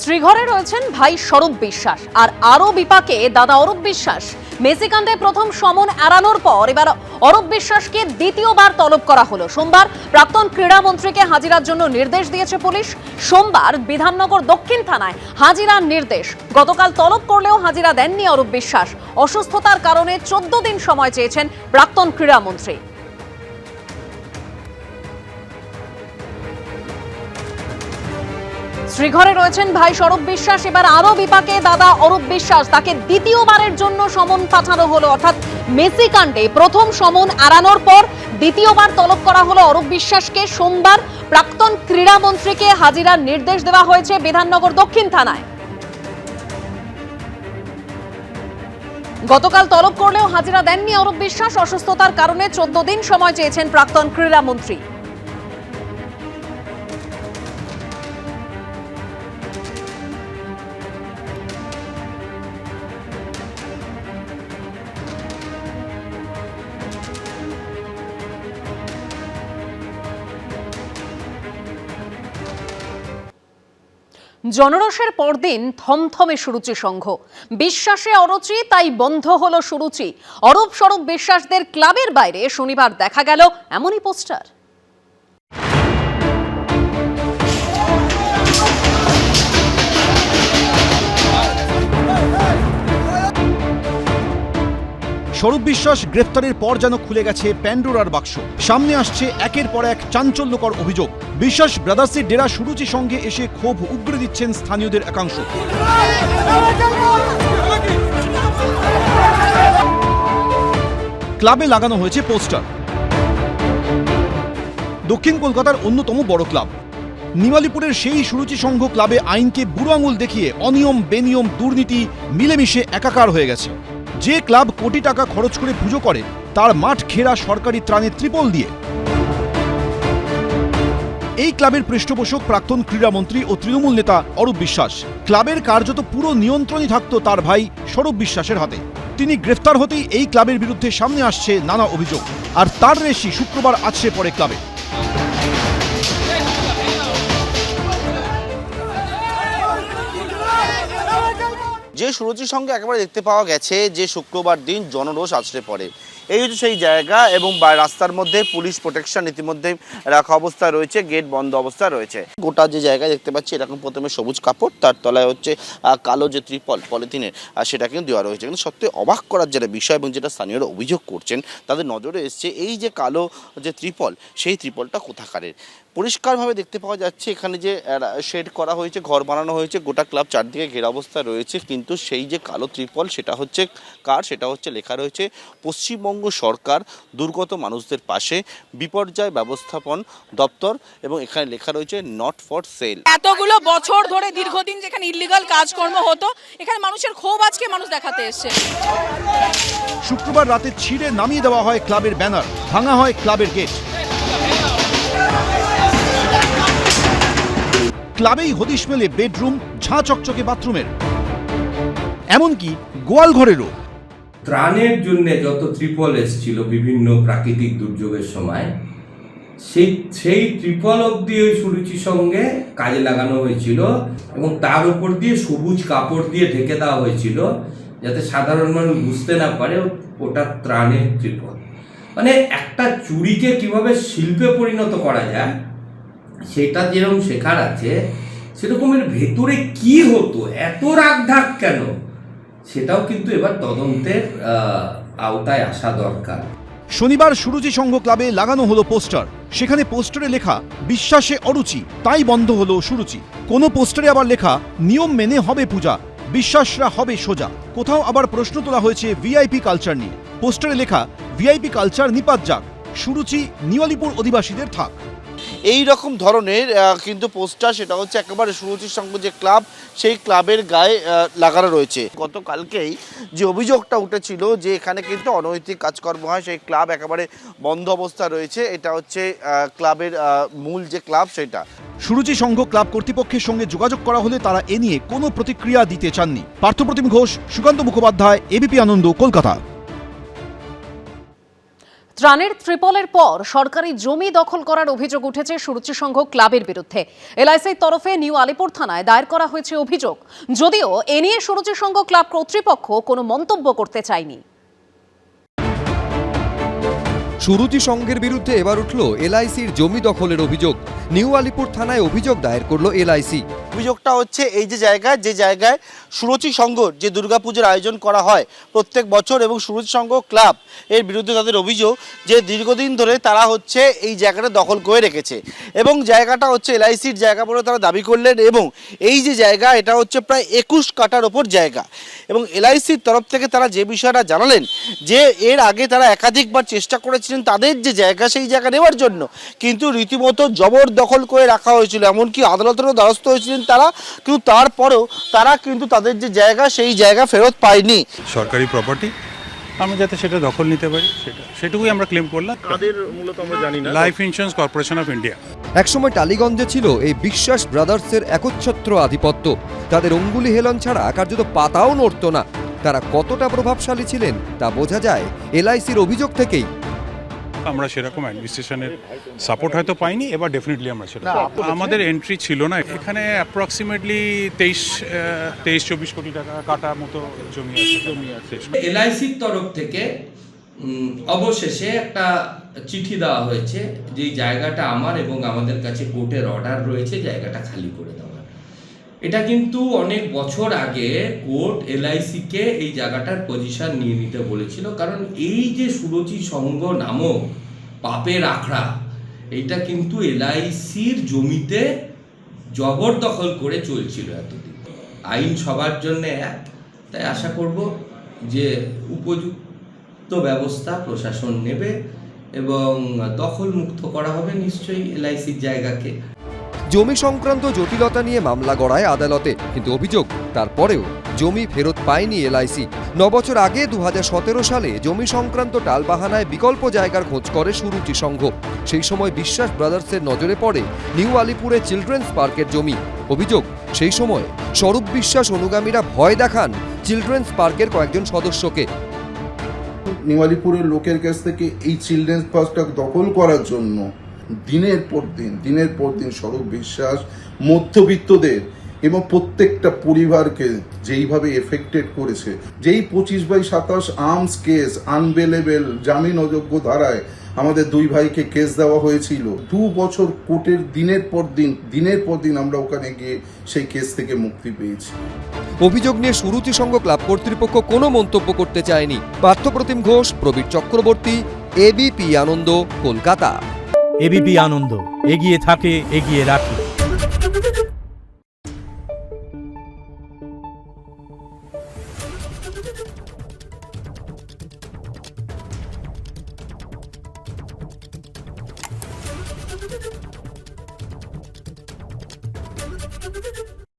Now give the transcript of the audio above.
শ্রীঘরে রয়েছেন ভাই স্বরূপ বিশ্বাস আর আরো বিপাকে দাদা অরূপ বিশ্বাস। মেসিকাণ্ডে প্রথম সমন এড়ানোর পর এবার অরূপ বিশ্বাসকে দ্বিতীয়বার তলব করা হলো। সোমবার প্রাক্তন ক্রীড়ামন্ত্রীকে হাজিরার জন্য নির্দেশ দিয়েছে পুলিশ। সোমবার বিধাননগর দক্ষিণ থানায় হাজিরার নির্দেশ। গতকাল তলব করলেও হাজিরা দেননি অরূপ বিশ্বাস। অসুস্থতার কারণে 14 দিন সময় চেয়েছেন প্রাক্তন ক্রীড়ামন্ত্রী। শ্রীঘরে রয়েছেন ভাই স্বরূপ বিশ্বাস, এবার আরো বিপাকে দাদা অরূপ বিশ্বাস। তাকে দ্বিতীয়বারের জন্য সমন পাঠানো হলো, অর্থাৎ মেসি কাণ্ডে প্রথম সমন এড়ানোর পর দ্বিতীয়বার তলব করা হলো অরূপ বিশ্বাসকে। সোমবার প্রাক্তন ক্রীড়ামন্ত্রীকে হাজিরার নির্দেশ দেওয়া হয়েছে বিধাননগর দক্ষিণ থানায়। গতকাল তলব করলেও হাজিরা দেননি অরূপ বিশ্বাস। অসুস্থতার কারণে 14 দিন সময় চেয়েছেন প্রাক্তন ক্রীড়ামন্ত্রী। জনরসের পরদিন থমথমে সুরুচি সংঘ। বিশ্বাসে অরুচি, তাই বন্ধ হলো সুরুচি। অরূপ স্বরূপ বিশ্বাসদের ক্লাবের বাইরে শনিবার দেখা গেল এমনই পোস্টার। স্বরূপ বিশ্বাস গ্রেফতারের পর যেন খুলে গেছে প্যান্ডোরার বাক্স। সামনে আসছে একের পর এক চাঞ্চল্যকর অভিযোগ। বিশ্বাস ব্রাদার্সের ডেরা সুরুচি সঙ্গে এসে ক্ষোভ উগরে দিচ্ছেন স্থানীয়দের একাংশ। ক্লাবে লাগানো হয়েছে পোস্টার। দক্ষিণ কলকাতার অন্যতম বড় ক্লাব নিমালিপুরের সেই সুরুচি সংঘ ক্লাবে আইনকে বুড়ো আঙুল দেখিয়ে অনিয়ম বেনিয়ম দুর্নীতি মিলেমিশে একাকার হয়ে গেছে। যে ক্লাব কোটি টাকা খরচ করে পুজো করে তার মাঠ ঘেরা সরকারি ত্রাণের ত্রিপল দিয়ে। এই ক্লাবের পৃষ্ঠপোষক প্রাক্তন ক্রীড়ামন্ত্রী ও তৃণমূল নেতা অরূপ বিশ্বাস। ক্লাবের কার্যত পুরো নিয়ন্ত্রণই থাকত তার ভাই স্বরূপ বিশ্বাসের হাতে। তিনি গ্রেফতার হতেই এই ক্লাবের বিরুদ্ধে সামনে আসছে নানা অভিযোগ, আর তার রেশি শুক্রবার আছড়ে পড়ে ক্লাবে। যে সুরুচির সঙ্গে একেবারে দেখতে পাওয়া গেছে যে শুক্রবার দিন জনরোষ আছড়ে পড়ে, এই হচ্ছে সেই জায়গা। এবং রাস্তার মধ্যে পুলিশ প্রোটেকশন ইতিমধ্যে রাখা অবস্থা রয়েছে, গেট বন্ধ অবস্থা রয়েছে। গোটা যে জায়গায় দেখতে পাচ্ছি এরকম প্রথমে সবুজ কাপড়, তার তলায় হচ্ছে কালো যে ত্রিপল পলিথিনের সেটা কিন্তু দেওয়া রয়েছে। কিন্তু সত্যি অবাক করার যেটা বিষয় এবং যেটা স্থানীয়রা অভিযোগ করছেন, তাদের নজরে এসছে এই যে কালো যে ত্রিপল, সেই ত্রিপলটা কোথাকারের। পরিষ্কারভাবে দেখতে পাওয়া যাচ্ছে এখানে যে শেড করা হয়েছে, ঘর বানানো হয়েছে, গোটা ক্লাব চারদিকে ঘেরা অবস্থা রয়েছে। কিন্তু সেই যে কালো ত্রিপল সেটা হচ্ছে কার, সেটা হচ্ছে লেখা রয়েছে পশ্চিমবঙ্গ সরকার দুর্গত মানুষদের পাশে বিপর্যয় ব্যবস্থাপন দপ্তর, এবং এখানে লেখা রয়েছে নট ফর সেল। এতগুলো বছর ধরে দীর্ঘদিন যেখানে ইল্লিগাল কাজকর্ম হতো, এখানে মানুষের ক্ষোভ আজকে মানুষ দেখাতে এসছে। শুক্রবার রাতে ছিঁড়ে নামিয়ে দেওয়া হয় ক্লাবের ব্যানার, ভাঙা হয় ক্লাবের গেট। ক্লাবেই হদিশ মেলে বেডরুম, ঝাঁ চকচকে বাথরুমের, এমনকি গোয়াল ঘরেরও। ত্রাণের জন্য যত ত্রিপল এসেছিল বিভিন্ন প্রাকৃতিক দুর্যোগের সময়, সেই ত্রিপল অব্দি ওই সুরুচির সঙ্গে কাজে লাগানো হয়েছিল এবং তার উপর দিয়ে সবুজ কাপড় দিয়ে ঢেকে দেওয়া হয়েছিল, যাতে সাধারণ মানুষ বুঝতে না পারে ওটা ত্রাণের ত্রিপল। মানে একটা চুরিকে কিভাবে শিল্পে পরিণত করা যায় সেটা যেরকম শেখার আছে, সেরকমের ভেতরে কি হতো, এত রাগঢাক কেন, সেটাও কিন্তু এবার তদন্তের আওতায় আসা দরকার। শনিবার সুরুচি সংঘ ক্লাবে লাগানো হলো পোস্টার। সেখানে পোস্টারে লেখা বিশ্বাসে অরুচি, তাই বন্ধ হলো সুরুচি। কোনো পোস্টারে আবার লেখা নিয়ম মেনে হবে পূজা, বিশ্বাসরা হবে সোজা। কোথাও আবার প্রশ্ন তোলা হয়েছে ভিআইপি কালচার নিয়ে। পোস্টারে লেখা ভিআইপি কালচার নিপাত যাক, সুরুচি নিওয়ালিপুর অধিবাসীদের থাক। এই রকম ধরনের কিন্তু পোস্টার, সেটা হচ্ছে একেবারে সুরুচির সঙ্গে যে ক্লাব, সেই ক্লাবের গায়ে লাগানো রয়েছে। গতকালকেই যে অভিযোগটা উঠেছিল যে এখানে কিন্তু অনৈতিক কাজকর্ম হয়, সেই ক্লাব একেবারে বন্ধ অবস্থা রয়েছে। এটা হচ্ছে ক্লাবের মূল যে ক্লাব সেটা। সুরুচি সংঘ ক্লাব কর্তৃপক্ষের সঙ্গে যোগাযোগ করা হলে তারা এ নিয়ে কোনো প্রতিক্রিয়া দিতে চাননি। পার্থপ্রতিম ঘোষ, সুকান্ত মুখোপাধ্যায়, এবিপি আনন্দ, কলকাতা। ত্রাণের ত্রিপলের পর সরকারি জমি দখল করার অভিযোগ উঠেছে সুরুচি সংঘ ক্লাবের বিরুদ্ধে। এলআইসির তরফে নিউ আলিপুর থানায় দায়ের করা হয়েছে অভিযোগ। যদিও এ নিয়ে সুরুচি সংঘ ক্লাব কর্তৃপক্ষ কোনো মন্তব্য করতে চায়নি। সুরুচি সংঘের বিরুদ্ধে এবার উঠল এলআইসির জমি দখলের অভিযোগ। নিউ আলিপুর থানায় অভিযোগ দায়ের করল এলআইসি। অভিযোগটা হচ্ছে এই যে জায়গায় সুরুচি সংঘ যে দুর্গাপুজোর আয়োজন করা হয় প্রত্যেক বছর, এবং সুরুচি সংঘ ক্লাব এর বিরুদ্ধে তাদের অভিযোগ যে দীর্ঘদিন ধরে তারা হচ্ছে এই জায়গাটা দখল করে রেখেছে, এবং জায়গাটা হচ্ছে এলআইসির জায়গা বলে তারা দাবি করলেন। এবং এই যে জায়গা, এটা হচ্ছে প্রায় 21 কাঠার ওপর জায়গা, এবং এলআইসির তরফ থেকে তারা যে বিষয়টা জানালেন যে এর আগে তারা একাধিকবার চেষ্টা করেছিলেন তাদের যে জায়গা সেই জায়গা নেওয়ার জন্য, কিন্তু রীতিমতো জবরদখল করে রাখা হয়েছিল, এমনকি আদালতেরও দ্বারস্থ হয়েছিলেন তারা, কিন্তু তারপরেও তারা কিন্তু তাদের যে জায়গা সেই জায়গা ফেরত পায়নি। সরকারি প্রপার্টি, আমরা যাতে সেটা দখল নিতে পারি সেটুকুই আমরা ক্লেম করলাম। তাদের মূলত আমরা জানি না। Life insurance corporation of India. একসময় টালিগঞ্জে ছিল এই বিশ্বাস ব্রাদার্সের একচ্ছত্র আধিপত্য। তাদের অঙ্গুলি হেলন ছাড়া কার্যত পাতাও নড়ত না। তারা কতটা প্রভাবশালী ছিলেন তা বোঝা যায় এলআইসির অভিযোগ থেকেই। আমরা সেরকম অ্যাডমিনিস্ট্রেশনের সাপোর্ট হয়তো পাইনি, এবার ডেফিনেটলি আমরা সেটা আমাদের এন্ট্রি ছিল না। এখানে অ্যাপ্রক্সিমেটলি 23-24 কোটি টাকা কাটা মতো জমি আছে। এলআইসির তরফ থেকে অবশেষে একটা চিঠি দেওয়া হয়েছে যে জায়গাটা আমার, এবং আমাদের কাছে কোর্টের অর্ডার রয়েছে জায়গাটা খালি করে দেওয়ার। এটা কিন্তু অনেক বছর আগে কোর্ট এলআইসিকে এই জায়গাটার পজিশন নিয়ে নিতে বলেছিল, কারণ এই যে সুরুচি সংঘ নামক পাপের আখড়া, এইটা কিন্তু এলআইসির জমিতে জবরদখল করে চলছিল এতদিন। আইন সবার জন্য এক, তাই আশা করব যে উপযুক্ত ব্যবস্থা প্রশাসন নেবে এবং দখল মুক্ত করা হবে নিশ্চয়ই এলআইসির জায়গাকে। জমি সংক্রান্ত জটিলতা নিয়ে মামলা গড়ায় আদালতে, কিন্তু অভিযোগ তারপরেও জমি ফেরত পায়নি এলআইসি। 9 বছর আগে 2017 সালে জমি সংক্রান্ত টালবাহানায় বিকল্প জায়গার খোঁজ করে সুরুচি সংঘ। সেই সময় বিশ্বাস ব্রাদার্সের নজরে পড়ে নিউ আলিপুরে চিলড্রেন্স পার্কের জমি। অভিযোগ, সেই সময় স্বরূপ বিশ্বাস অনুগামীরা ভয় দেখান চিলড্রেন্স পার্কের কয়েকজন সদস্যকে। নিউ আলিপুরের লোকের কাছ থেকে এই চিলড্রেন্স পার্কটা দখল করার জন্য দিনের পর দিন স্বরূপ বিশ্বাস মধ্যবিত্তদের এবং প্রত্যেকটা পরিবারকে যেইভাবে এফেক্টেড করেছে, যেই 25/27 আর্মস কেস আনবেলেবেল জামিন অযোগ্য ধারায় আমাদের 2 ভাইকে কেস দেওয়া হয়েছিল। 2 বছর কোর্টের দিনের পর দিন আমরা ওখানে গিয়ে সেই কেস থেকে মুক্তি পেয়েছি। অভিযোগ নিয়ে সুরুচি সংঘ ক্লাব কর্তৃপক্ষ কোনো মন্তব্য করতে চায়নি। পার্থপ্রতিম ঘোষ, প্রবীর চক্রবর্তী, এবিপি আনন্দ, কলকাতা। এবিপি আনন্দ, এগিয়ে থাকে, এগিয়ে রাখে।